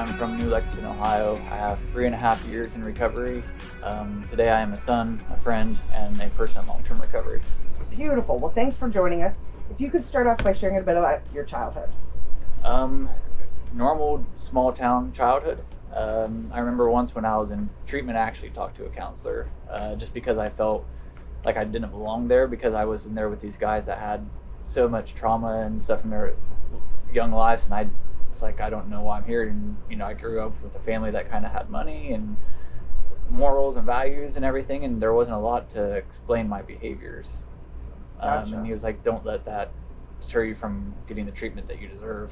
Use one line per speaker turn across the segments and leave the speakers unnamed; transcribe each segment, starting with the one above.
I'm from New Lexington, Ohio. I have 3.5 years in recovery. Today I am a son, a friend, and a person in long-term recovery.
Beautiful. Well, thanks for joining us. If you could start off by sharing a bit about your childhood.
Um, Normal small town childhood. I remember once when I was in treatment, I actually talked to a counselor just because I felt like I didn't belong there because I was in there with these guys that had so much trauma and stuff in their young lives, and it's like I don't know why I'm here. And I grew up with a family that kind of had money and morals and values and everything, and there wasn't a lot to explain my behaviors.
Gotcha.
And he was like, "Don't let that deter you from getting the treatment that you deserve."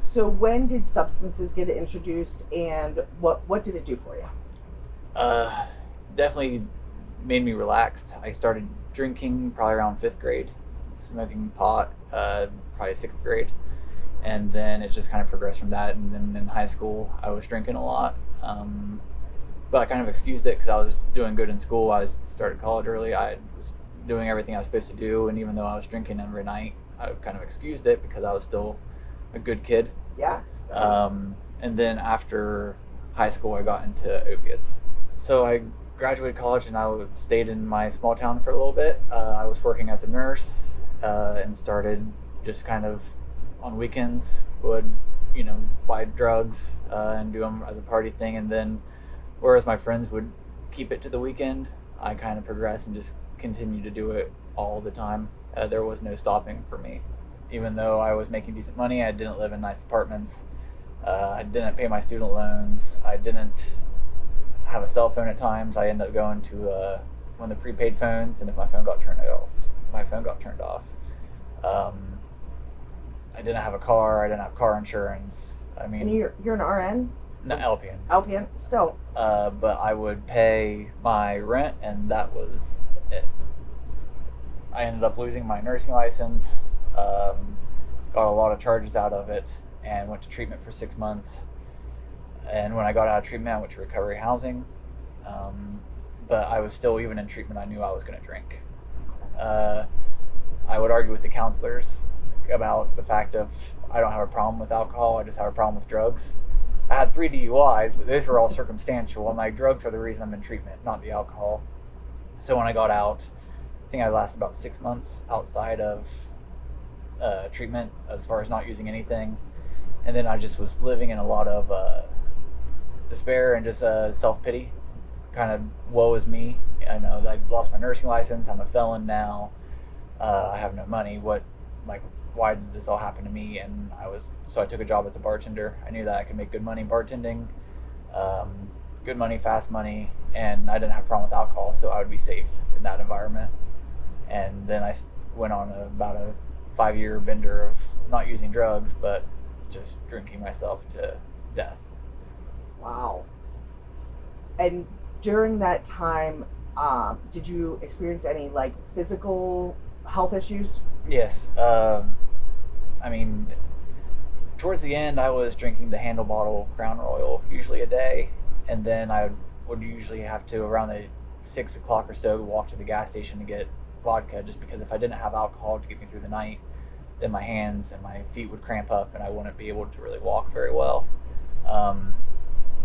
So when did substances get introduced, and what did it do for you?
Definitely made me relaxed. I started drinking probably around 5th grade, smoking pot probably 6th grade, and then it just kind of progressed from that. And then in high school, I was drinking a lot, but I kind of excused it because I was doing good in school. I started college early. I was doing everything I was supposed to do, and even though I was drinking every night, I kind of excused it because I was still a good kid.
Yeah.
And then after high school, I got into opiates. So I graduated college and I stayed in my small town for a little bit. I was working as a nurse and started just kind of on weekends would buy drugs and do them as a party thing. And then whereas my friends would keep it to the weekend, I kind of progressed and just continued to do it all the time. There was no stopping for me. Even though I was making decent money, I didn't live in nice apartments. I didn't pay my student loans. I didn't have a cell phone at times. I ended up going to one of the prepaid phones, and if my phone got turned off, my phone got turned off. I didn't have a car. I didn't have car insurance. I mean,
And you're an RN?
no, LPN.
LPN? Still.
But I would pay my rent, and that was it. I ended up losing my nursing license. Got a lot of charges out of it, and went to treatment for 6 months. And when I got out of treatment, I went to recovery housing. But I was still, even in treatment, I knew I was going to drink. I would argue with the counselors about the fact of I don't have a problem with alcohol, I just have a problem with drugs. I had 3 DUIs, but those were all circumstantial. And like, drugs are the reason I'm in treatment, not the alcohol. So when I got out, I think I lasted about 6 months outside of treatment as far as not using anything. And then I just was living in a lot of despair and just self-pity. Kind of, woe is me. I know that I lost my nursing license. I'm a felon now. I have no money. Why did this all happen to me? And so I took a job as a bartender. I knew that I could make good money bartending, good money, fast money, and I didn't have a problem with alcohol, so I would be safe in that environment. And then I went on about a 5-year bender of not using drugs, but just drinking myself to death.
Wow. And during that time, did you experience any physical health issues?
Yes. I mean, towards the end, I was drinking the handle bottle Crown Royal usually a day, and then I would usually have to, around the 6 o'clock or so, walk to the gas station to get vodka, just because if I didn't have alcohol to get me through the night, then my hands and my feet would cramp up and I wouldn't be able to really walk very well.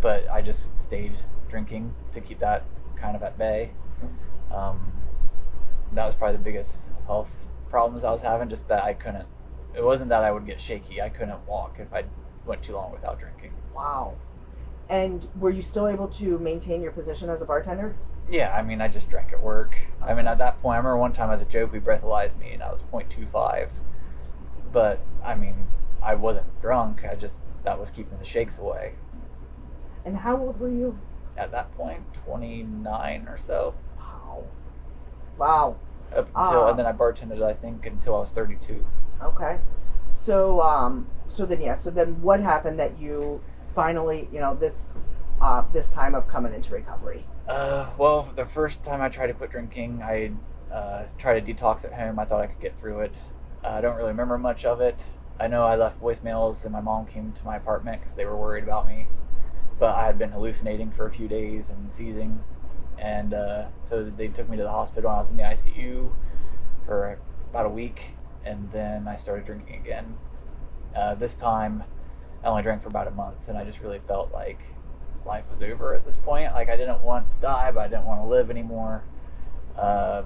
But I just stayed drinking to keep that kind of at bay. That was probably the biggest health problems I was having, just that it wasn't that I would get shaky, I couldn't walk if I went too long without drinking.
Wow. And were you still able to maintain your position as a bartender?
Yeah, I mean, I just drank at work. I mean, at that point, I remember one time as a joke, we breathalyzed me and I was 0.25. But, I mean, I wasn't drunk, that was keeping the shakes away.
And how old were you?
At that point, 29 or so.
Wow.
And then I bartended, I think, until I was 32.
Okay. So then what happened that you finally, this time of coming into recovery?
Well, the first time I tried to quit drinking, I tried to detox at home. I thought I could get through it. I don't really remember much of it. I know I left voicemails and my mom came to my apartment because they were worried about me. But I had been hallucinating for a few days and seizing. And so they took me to the hospital. I was in the ICU for about a week. And then I started drinking again. This time I only drank for about a month, and I just really felt like life was over at this point. Like I didn't want to die, but I didn't want to live anymore. I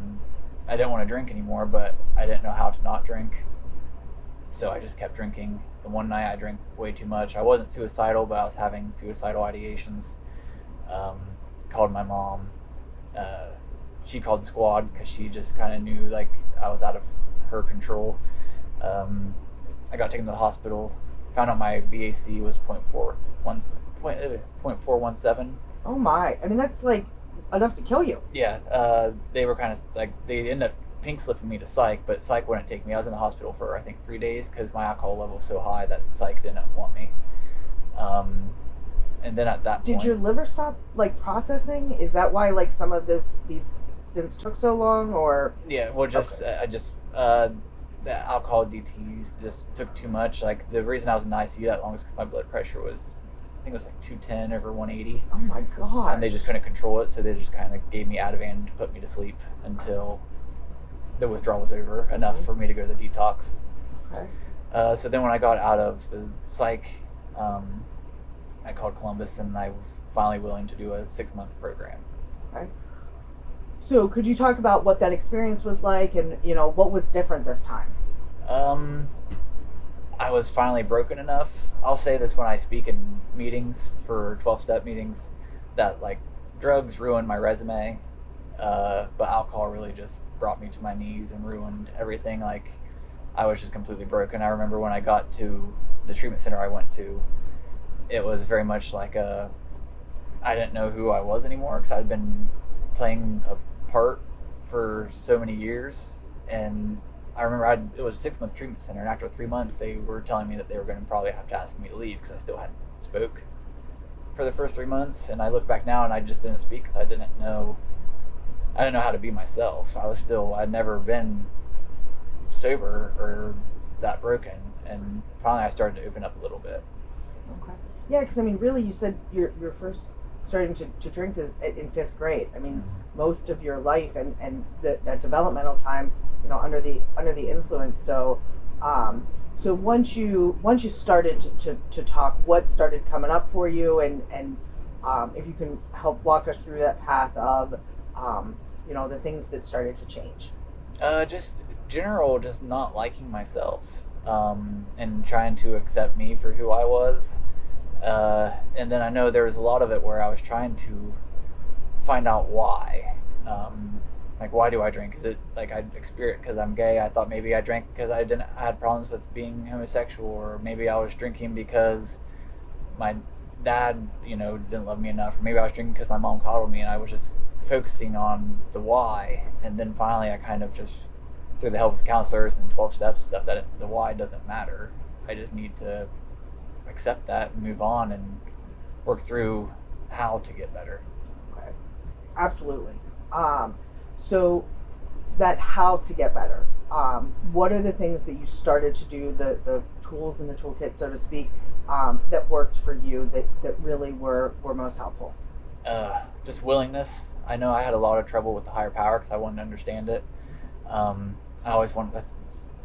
didn't want to drink anymore, but I didn't know how to not drink. So I just kept drinking. And one night I drank way too much. I wasn't suicidal, but I was having suicidal ideations. Called my mom. She called the squad because she just kind of knew like I was out of her control. I got taken to the hospital. Found out my BAC was 0.417.
Oh my! I mean, that's like enough to kill you.
Yeah, they were kind of like they ended up pink slipping me to psych, but psych wouldn't take me. I was in the hospital for I think 3 days because my alcohol level was so high that psych didn't want me. And then at that point,
did your liver stop like processing? Is that why like some of these stints took so long, or?
Yeah, well, just okay. The alcohol DTs just took too much. Like the reason I was in ICU that long was because my blood pressure was, I think it was like 210 over 180.
Oh my gosh!
And they just couldn't control it, so they just kind of gave me Ativan to put me to sleep until the withdrawal was over enough for me to go to the detox.
Okay.
So then when I got out of the psych, I called Columbus and I was finally willing to do a 6-month program.
Okay. So could you talk about what that experience was like and, what was different this time?
I was finally broken enough. I'll say this when I speak in meetings for 12-step meetings, that like drugs ruined my resume, but alcohol really just brought me to my knees and ruined everything. Like I was just completely broken. I remember when I got to the treatment center I went to, it was very much like I didn't know who I was anymore because I'd been playing a part for so many years. And I remember it was a 6-month treatment center, and after 3 months they were telling me that they were going to probably have to ask me to leave because I still hadn't spoke for the first 3 months. And I look back now and I just didn't speak because I didn't know how to be myself. I'd never been sober or that broken, and finally I started to open up a little bit.
Okay. Yeah, because I mean, really, you said your first starting to drink is in 5th grade. I mean, most of your life and that developmental time, under the influence. So, so once you started to talk, what started coming up for you, and if you can help walk us through that path of, the things that started to change.
Just not liking myself, and trying to accept me for who I was. And then I know there was a lot of it where I was trying to find out why. Like, why do I drink? Is it like I experienced because I'm gay? I thought maybe I drank because I had problems with being homosexual, or maybe I was drinking because my dad, didn't love me enough, or maybe I was drinking because my mom coddled me, and I was just focusing on the why. And then finally, I kind of just, through the help of the counselors and 12 steps stuff, that the why doesn't matter. I just need to accept that and move on and work through how to get better.
Okay. Absolutely. So that how to get better, what are the things that you started to do, the tools in the toolkit, so to speak, that worked for you, that really were most helpful?
Just willingness. I know I had a lot of trouble with the higher power because I wanted to understand it. I always that's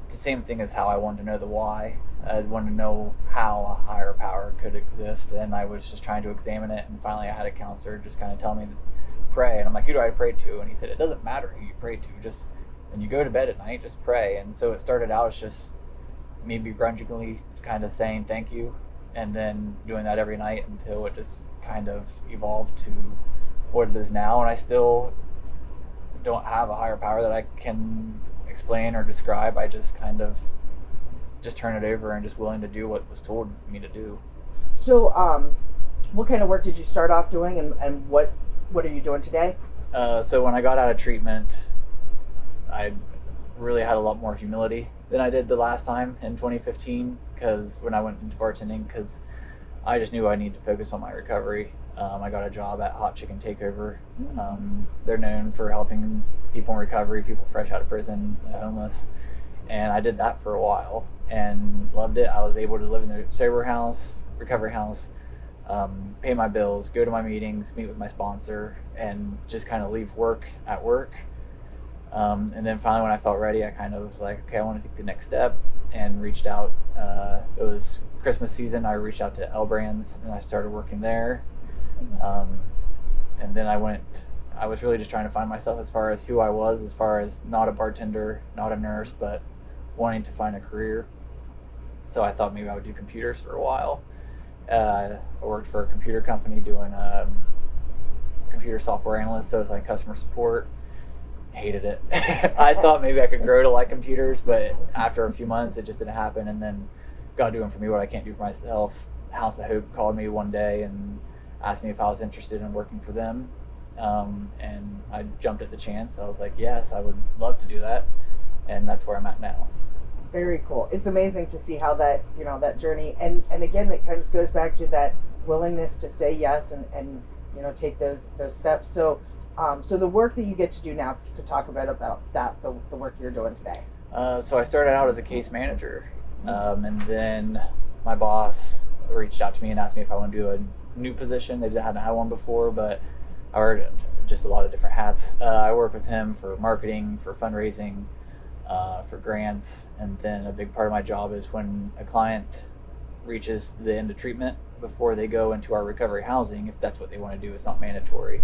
the same thing as how I wanted to know the why. I wanted to know how a higher power could exist, and I was just trying to examine it. And finally I had a counselor just kind of tell me to pray, and I'm like, who do I pray to? And he said, it doesn't matter who you pray to, just when you go to bed at night, just pray. And so it started out as just me begrudgingly kind of saying thank you, and then doing that every night until it just kind of evolved to what it is now. And I still don't have a higher power that I can explain or describe. I just kind of just turn it over and just willing to do what was told me to do.
So what kind of work did you start off doing, and what are you doing today?
So when I got out of treatment, I really had a lot more humility than I did the last time in 2015, because when I went into bartending, because I just knew I needed to focus on my recovery. I got a job at Hot Chicken Takeover. They're known for helping people in recovery, people fresh out of prison, homeless. And I did that for a while and loved it. I was able to live in the sober house, recovery house, pay my bills, go to my meetings, meet with my sponsor, and just kind of leave work at work. And then finally when I felt ready, I kind of was like, okay, I want to take the next step. and reached out. It was Christmas season. I reached out to L Brands and I started working there. And then I was really just trying to find myself as far as who I was, as far as not a bartender, not a nurse, but wanting to find a career. So I thought maybe I would do computers for a while. I worked for a computer company doing computer software analyst, so it was like customer support. Hated it. I thought maybe I could grow to like computers, but after a few months it just didn't happen. And then God doing for me what I can't do for myself. House of Hope called me one day and asked me if I was interested in working for them. And I jumped at the chance. I was like, yes, I would love to do that. And that's where I'm at now.
Very cool. It's amazing to see how that, that journey, and again, it kind of goes back to that willingness to say yes and take those steps. So the work that you get to do now, if you could talk about that, the work you're doing today.
So I started out as a case manager, and then my boss reached out to me and asked me if I want to do a new position. They hadn't had one before, but I wear just a lot of different hats. I work with him for marketing, for fundraising, for grants, and then a big part of my job is when a client reaches the end of treatment before they go into our recovery housing, if that's what they want to do, it's not mandatory.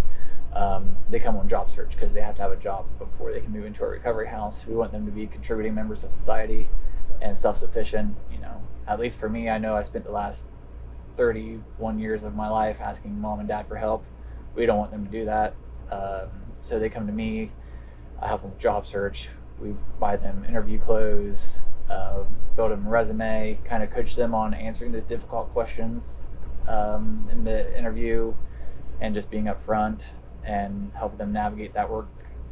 They come on job search because they have to have a job before they can move into a recovery house. We want them to be contributing members of society and self-sufficient. At least for me, I know I spent the last 31 years of my life asking mom and dad for help. We don't want them to do that. So they come to me, I help them with job search. We buy them interview clothes, build them a resume, kind of coach them on answering the difficult questions in the interview, and just being upfront and help them navigate that work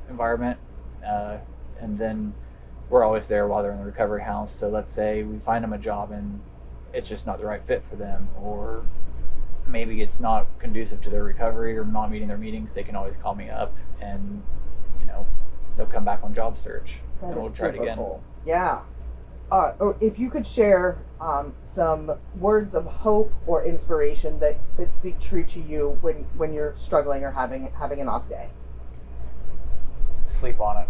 environment. And then we're always there while they're in the recovery house. So let's say we find them a job and it's just not the right fit for them, or maybe it's not conducive to their recovery or not meeting their meetings, they can always call me up and they'll come back on job search and we'll try it again.
Cool. Yeah. Or if you could share some words of hope or inspiration that speak true to you when you're struggling or having an off day.
Sleep on it.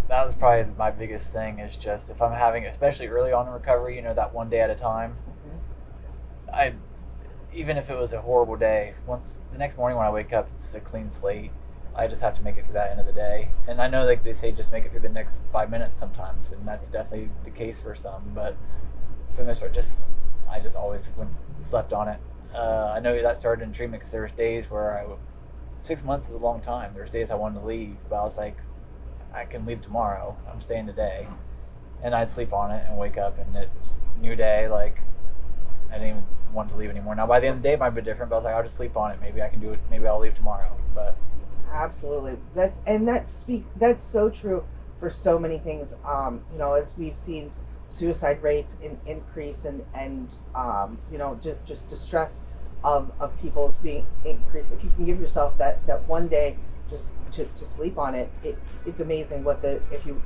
That was probably my biggest thing, is just if I'm having, especially early on in recovery, that one day at a time. Mm-hmm. Even if it was a horrible day, once the next morning when I wake up, it's a clean slate. I just have to make it through that end of the day. And I know, like they say, just make it through the next 5 minutes sometimes, and that's definitely the case for some. But for the most part, I just always slept on it. I know that started in treatment because there was days where 6 months is a long time. There's days I wanted to leave, but I was like, I can leave tomorrow. I'm staying today. And I'd sleep on it and wake up, and it was a new day. Like, I didn't even want to leave anymore. Now, by the end of the day, it might be different, but I was like, I'll just sleep on it. Maybe I can do it. Maybe I'll leave tomorrow. But
absolutely, that's so true for so many things. As we've seen suicide rates increase and just distress of people's being increased. If you can give yourself that one day just to sleep on it, it's amazing if you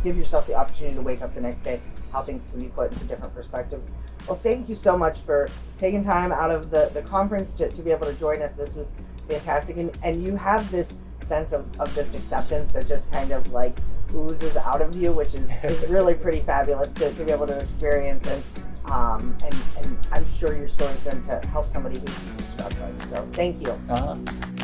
give yourself the opportunity to wake up the next day, how things can be put into different perspective. Well, thank you so much for taking time out of the conference to be able to join us. This was fantastic. And you have this sense of just acceptance that just kind of like oozes out of you, which is really pretty fabulous to be able to experience. And I'm sure your story is going to help somebody who's struggling. So thank you.